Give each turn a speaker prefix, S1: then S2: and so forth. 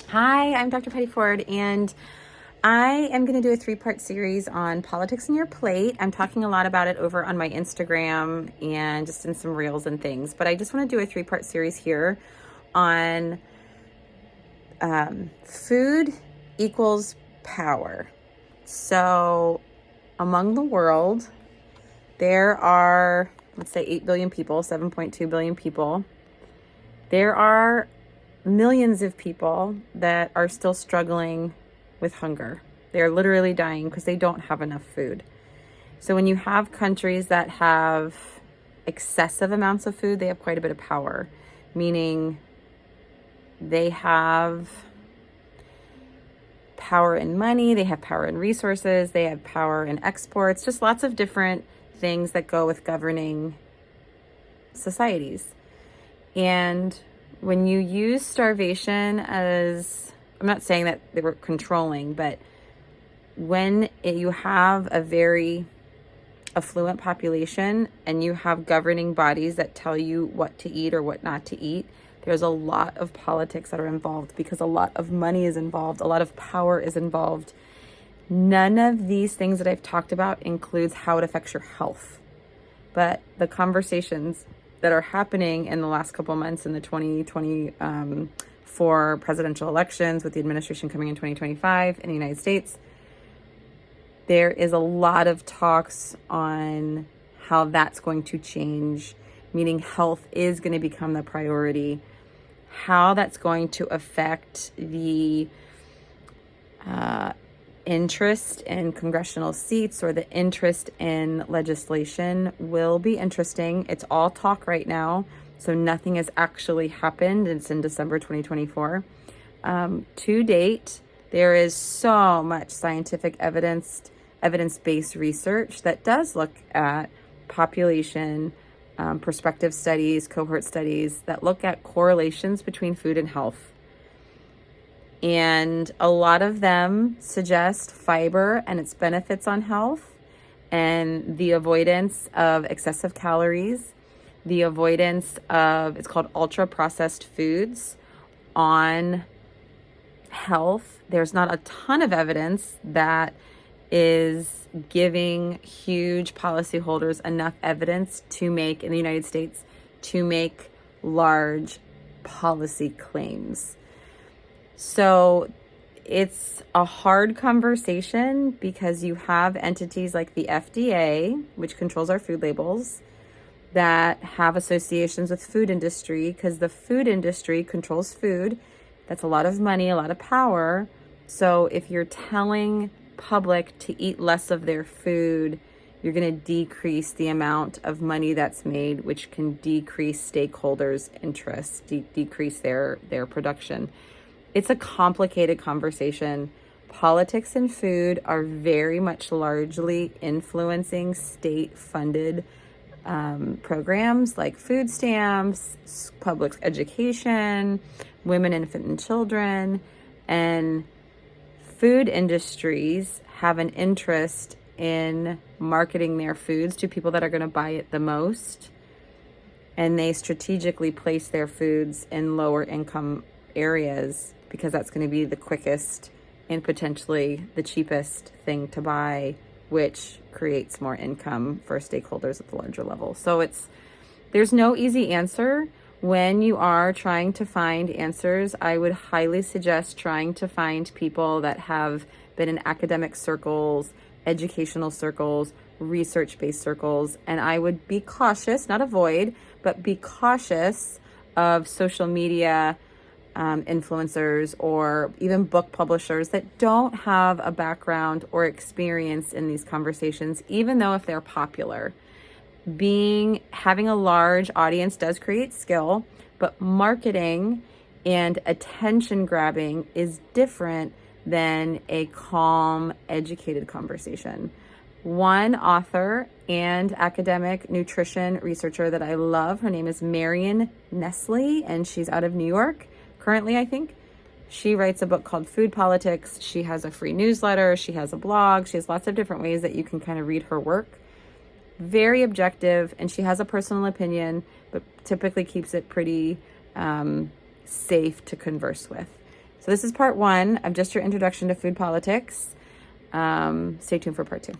S1: Hi, I'm Dr. Patty Ford, and I am going to do a three-part series on politics in your plate. I'm talking a lot about it over on my Instagram and just in some reels and things, but I just want to do a three-part series here on food equals power. So among the world, there are, let's say 8 billion people, 7.2 billion people. There are millions of people that are still struggling with hunger. They're literally dying because they don't have enough food. So when you have countries that have excessive amounts of food, they have quite a bit of power, meaning they have power in money, they have power in resources, they have power in exports, just lots of different things that go with governing societies. And when you use starvation as, I'm not saying that they were controlling, but when you have a very affluent population and you have governing bodies that tell you what to eat or what not to eat, there's a lot of politics that are involved because a lot of money is involved, a lot of power is involved. None of these things that I've talked about includes how it affects your health. But the conversations that are happening in the last couple months in the 2024 presidential elections with the administration coming in 2025 in the United States, there is a lot of talks on how that's going to change, meaning health is going to become the priority, how that's going to affect the interest in congressional seats or the interest in legislation will be interesting. It's all talk right now, so nothing has actually happened. It's in December 2024. To date, there is so much scientific evidence-based research that does look at population, prospective studies, cohort studies that look at correlations between food and health. And a lot of them suggest fiber and its benefits on health and the avoidance of excessive calories, the avoidance of, it's called ultra processed foods on health. There's not a ton of evidence that is giving huge policyholders enough evidence to make, in the United States, to make large policy claims. So it's a hard conversation because you have entities like the FDA, which controls our food labels, that have associations with food industry because the food industry controls food. That's a lot of money, a lot of power. So if you're telling public to eat less of their food, you're going to decrease the amount of money that's made, which can decrease stakeholders' interests, decrease their production. It's a complicated conversation. Politics and food are very much largely influencing state-funded programs like food stamps, public education, women, infant, and children, and food industries have an interest in marketing their foods to people that are going to buy it the most, and they strategically place their foods in lower income areas because that's going to be the quickest and potentially the cheapest thing to buy, which creates more income for stakeholders at the larger level. So there's no easy answer. When you are trying to find answers, I would highly suggest trying to find people that have been in academic circles, educational circles, research-based circles, and I would be cautious, not avoid, but be cautious of social media influencers or even book publishers that don't have a background or experience in these conversations, even though if they're popular. Having a large audience does create skill, but marketing and attention grabbing is different than a calm, educated conversation. One author and academic nutrition researcher that I love, her name is Marion Nestle, and she's out of New York currently, I think. She writes a book called Food Politics. She has a free newsletter. She has a blog. She has lots of different ways that you can kind of read her work. Very objective, and she has a personal opinion, but typically keeps it pretty safe to converse with. So this is part one of just your introduction to food politics. Stay tuned for part two.